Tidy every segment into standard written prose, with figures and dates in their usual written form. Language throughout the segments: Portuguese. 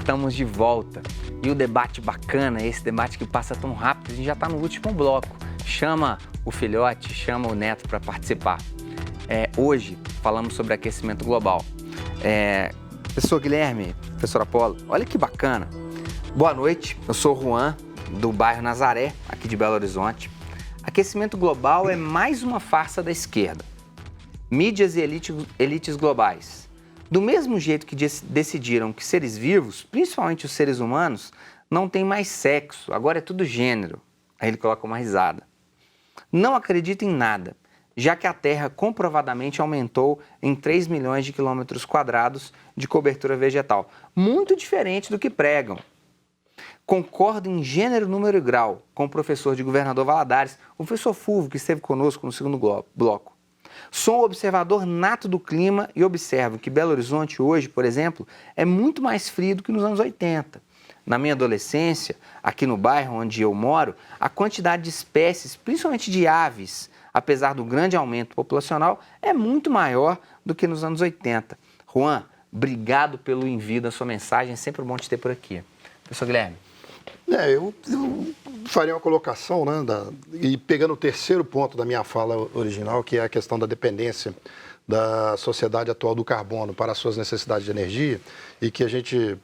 estamos de volta. E o debate bacana, esse debate que passa tão rápido, a gente já está no último bloco. Chama o filhote, chama o neto para participar. Hoje falamos sobre aquecimento global. Professor Guilherme, professor Apolo, olha que bacana. Boa noite, eu sou o Juan, do bairro Nazaré, aqui de Belo Horizonte. Aquecimento global é mais uma farsa da esquerda. Mídias e elites globais. Do mesmo jeito que decidiram que seres vivos, principalmente os seres humanos, não têm mais sexo, agora é tudo gênero. Aí ele coloca uma risada. Não acredita em nada, já que a Terra comprovadamente aumentou em 3 milhões de quilômetros quadrados de cobertura vegetal. Muito diferente do que pregam. Concordo em gênero, número e grau com o professor de Governador Valadares, o professor Fulvio, que esteve conosco no segundo bloco. Sou um observador nato do clima e observo que Belo Horizonte hoje, por exemplo, é muito mais frio do que nos anos 80. Na minha adolescência, aqui no bairro onde eu moro, a quantidade de espécies, principalmente de aves, apesar do grande aumento populacional, é muito maior do que nos anos 80. Juan, obrigado pelo envio da sua mensagem, é sempre bom te ter por aqui. Professor Guilherme. Eu faria uma colocação, né, e pegando o terceiro ponto da minha fala original, que é a questão da dependência da sociedade atual do carbono para as suas necessidades de energia, e que a gente,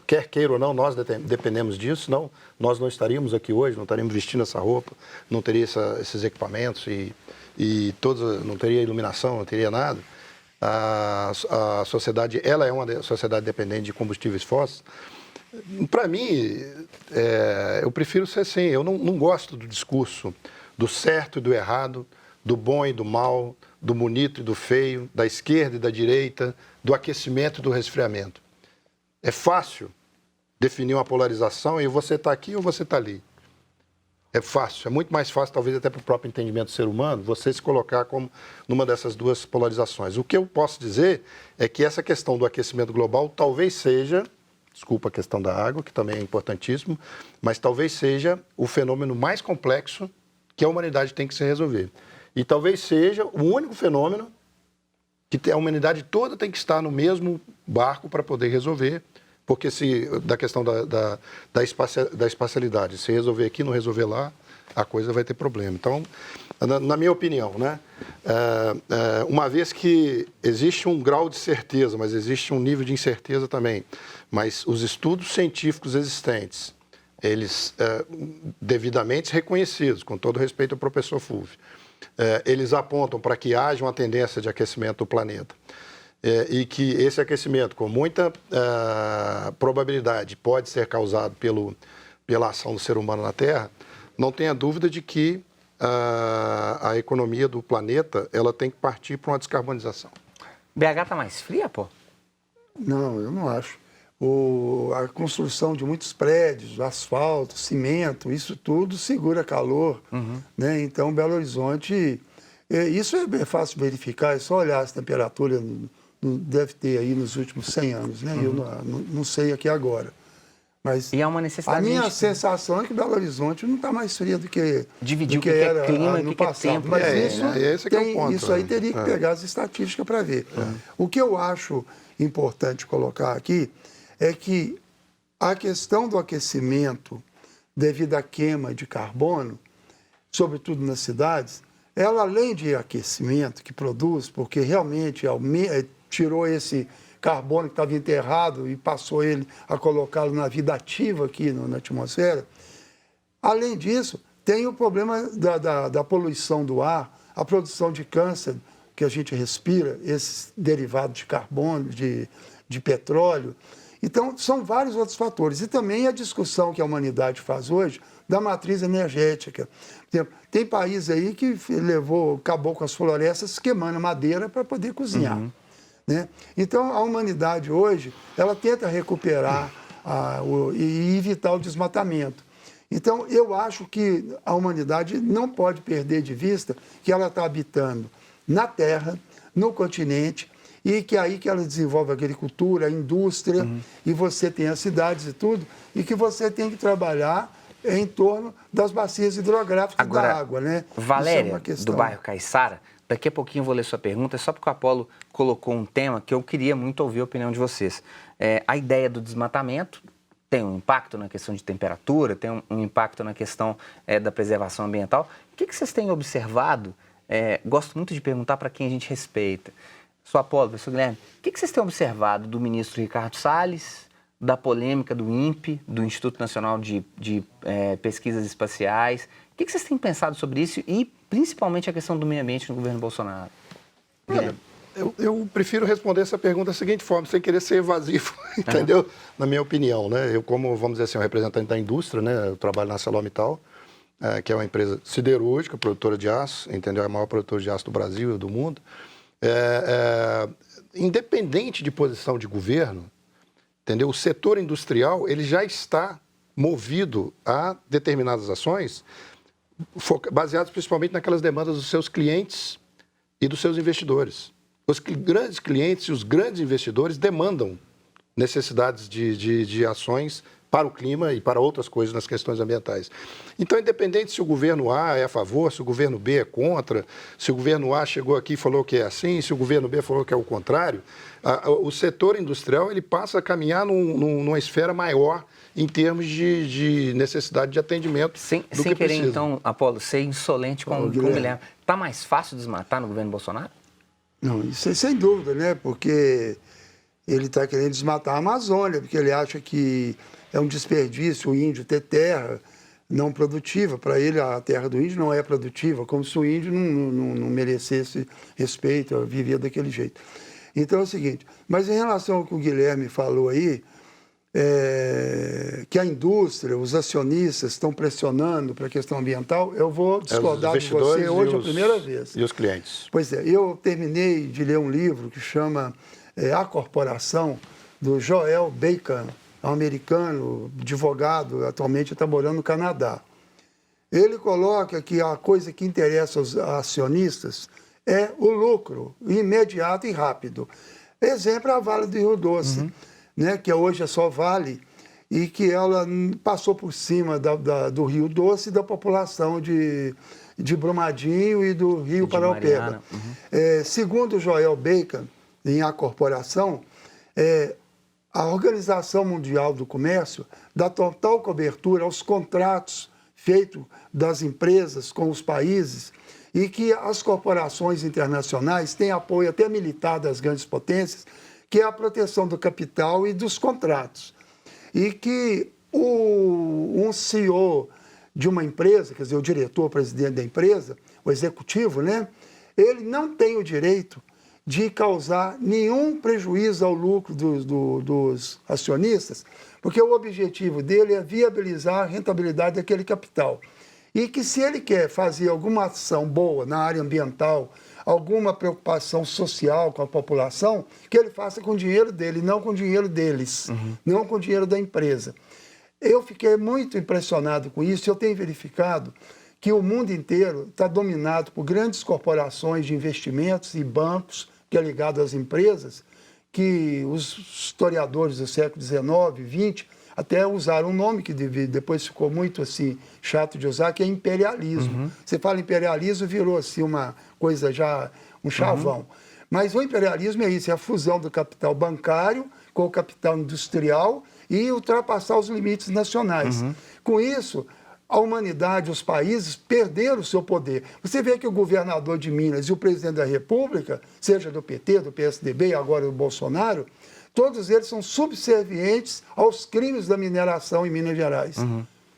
quer queira ou não, nós dependemos disso, não, nós não estaríamos aqui hoje, não estaríamos vestindo essa roupa, não teria esses equipamentos e todos, não teria iluminação, não teria nada. A sociedade, ela é uma sociedade dependente de combustíveis fósseis. Para mim, eu prefiro ser assim. Eu não gosto do discurso do certo e do errado, do bom e do mal, do bonito e do feio, da esquerda e da direita, do aquecimento e do resfriamento. É fácil definir uma polarização e você está aqui ou você está ali. É fácil, é muito mais fácil, talvez até para o próprio entendimento do ser humano, você se colocar como numa dessas duas polarizações. O que eu posso dizer é que essa questão do aquecimento global talvez seja... Desculpa a questão da água, que também é importantíssimo, mas talvez seja o fenômeno mais complexo que a humanidade tem que se resolver. E talvez seja o único fenômeno que a humanidade toda tem que estar no mesmo barco para poder resolver, porque da questão da espacialidade, se resolver aqui, não resolver lá, a coisa vai ter problema. Então, na minha opinião, né, uma vez que existe um grau de certeza, mas existe um nível de incerteza também, mas os estudos científicos existentes, eles devidamente reconhecidos, com todo respeito ao professor Fulvio, eles apontam para que haja uma tendência de aquecimento do planeta e que esse aquecimento, com muita probabilidade, pode ser causado pela ação do ser humano na Terra. Não tenha dúvida de que a economia do planeta ela tem que partir para uma descarbonização. BH está mais fria, pô? Não, eu não acho. A construção de muitos prédios, asfalto, cimento, isso tudo segura calor. Né? Então, Belo Horizonte, isso é fácil verificar, é só olhar as temperaturas, deve ter aí nos últimos 100 anos. Né? Eu não sei aqui agora. Mas e é uma necessidade. A minha sensação é que Belo Horizonte não está mais fria do que dividir o que era clima e o que é tempo. Mas esse é o ponto. Isso aí teria que pegar as estatísticas para ver. O que eu acho importante colocar aqui é que a questão do aquecimento devido à queima de carbono, sobretudo nas cidades, ela além de aquecimento que produz, porque realmente tirou esse carbono que estava enterrado e passou ele a colocá-lo na vida ativa aqui na atmosfera. Além disso, tem o problema da poluição do ar, a produção de câncer que a gente respira, esses derivados de carbono, de petróleo. Então, são vários outros fatores. E também a discussão que a humanidade faz hoje da matriz energética. Tem país aí que acabou com as florestas queimando madeira para poder cozinhar. Né? Então, a humanidade hoje, ela tenta recuperar e evitar o desmatamento. Então, eu acho que a humanidade não pode perder de vista que ela está habitando na Terra, no continente, e que é aí que ela desenvolve a agricultura, a indústria, e você tem as cidades e tudo, e que você tem que trabalhar em torno das bacias hidrográficas da água. Né? Valéria, do bairro Caiçara, daqui a pouquinho eu vou ler sua pergunta, é só porque o Apolo colocou um tema que eu queria muito ouvir a opinião de vocês. A ideia do desmatamento tem um impacto na questão de temperatura, tem um impacto na questão da preservação ambiental. O que vocês têm observado? Gosto muito de perguntar para quem a gente respeita. Sou Apolo, professor Guilherme, o que vocês têm observado do ministro Ricardo Salles, da polêmica do INPE, do Instituto Nacional de Pesquisas Espaciais? O que vocês têm pensado sobre isso e, principalmente, a questão do meio ambiente no governo Bolsonaro? Olha, eu prefiro responder essa pergunta da seguinte forma, sem querer ser evasivo, entendeu? Na minha opinião, né? Eu, como, vamos dizer assim, um representante da indústria, né? Eu trabalho na ArcelorMittal, que é uma empresa siderúrgica, produtora de aço, entendeu? É a maior produtora de aço do Brasil e do mundo. Independente de posição de governo, entendeu? O setor industrial, ele já está movido a determinadas ações baseadas principalmente naquelas demandas dos seus clientes e dos seus investidores. Os grandes clientes e os grandes investidores demandam necessidades de ações para o clima e para outras coisas nas questões ambientais. Então, independente se o governo A é a favor, se o governo B é contra, se o governo A chegou aqui e falou que é assim, se o governo B falou que é o contrário, o setor industrial ele passa a caminhar numa esfera maior em termos de necessidade de atendimento Sem que querer, precisa. então, Apolo, ser insolente com o Guilherme. Está mais fácil desmatar no governo Bolsonaro? Não, isso é sem dúvida, né? Porque ele está querendo desmatar a Amazônia, porque ele acha que é um desperdício o índio ter terra não produtiva. Para ele, a terra do índio não é produtiva, como se o índio não merecesse respeito, vivia daquele jeito. Então é o seguinte, mas em relação ao que o Guilherme falou aí, que a indústria, os acionistas estão pressionando para a questão ambiental, eu vou discordar de você hoje a primeira vez. E os clientes. Pois é, eu terminei de ler um livro que chama A Corporação, do Joel Bacon, um americano, advogado, atualmente está morando no Canadá. Ele coloca que a coisa que interessa aos acionistas é o lucro imediato e rápido. Exemplo é a Vale do Rio Doce, né, que hoje é só Vale, e que ela passou por cima do Rio Doce e da população de Brumadinho e do Rio Paraopeba. Segundo o Joel Bacon, em A Corporação, a Organização Mundial do Comércio dá total cobertura aos contratos feitos das empresas com os países e que as corporações internacionais têm apoio até militar das grandes potências, que é a proteção do capital e dos contratos. E que um CEO de uma empresa, quer dizer, o diretor, o presidente da empresa, o executivo, né, ele não tem o direito de causar nenhum prejuízo ao lucro dos acionistas, porque o objetivo dele é viabilizar a rentabilidade daquele capital. E que se ele quer fazer alguma ação boa na área ambiental, alguma preocupação social com a população, que ele faça com o dinheiro dele, não com o dinheiro deles, não com o dinheiro da empresa. Eu fiquei muito impressionado com isso e eu tenho verificado que o mundo inteiro está dominado por grandes corporações de investimentos e bancos, que é ligado às empresas, que os historiadores do século XIX, XX, até usaram um nome que depois ficou muito assim chato de usar, que é imperialismo. Você fala imperialismo, virou assim uma coisa já, um chavão. Mas o imperialismo é isso, é a fusão do capital bancário com o capital industrial e ultrapassar os limites nacionais. Com isso, a humanidade, os países perderam o seu poder. Você vê que o governador de Minas e o presidente da República, seja do PT, do PSDB e agora do Bolsonaro, todos eles são subservientes aos crimes da mineração em Minas Gerais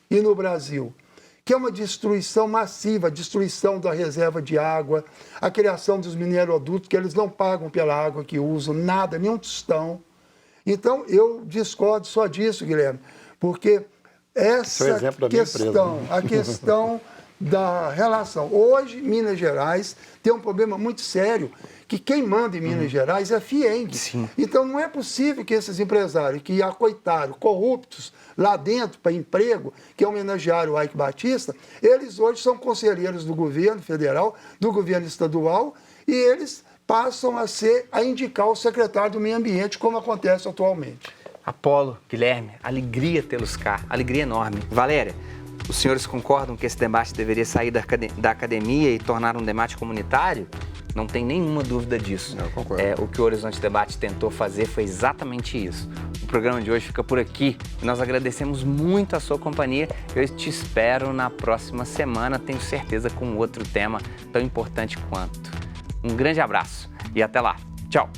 e no Brasil, que é uma destruição massiva, a destruição da reserva de água, a criação dos minerodutos, que eles não pagam pela água que usam, nada, nenhum tostão. Então, eu discordo só disso, Guilherme, porque essa questão, a questão da relação. Hoje, Minas Gerais tem um problema muito sério, que quem manda em Minas Gerais é a FIENG. Então, não é possível que esses empresários que acoitaram, corruptos lá dentro para emprego, que homenagearam o Ike Batista, eles hoje são conselheiros do governo federal, do governo estadual, e eles passam a indicar o secretário do Meio Ambiente, como acontece atualmente. Apolo, Guilherme, alegria tê-los cá, alegria enorme. Valéria, os senhores concordam que esse debate deveria sair da academia e tornar um debate comunitário? Não tem nenhuma dúvida disso. Eu concordo. O que o Horizonte Debate tentou fazer foi exatamente isso. O programa de hoje fica por aqui. Nós agradecemos muito a sua companhia. Eu te espero na próxima semana, tenho certeza, com outro tema tão importante quanto. Um grande abraço e até lá. Tchau!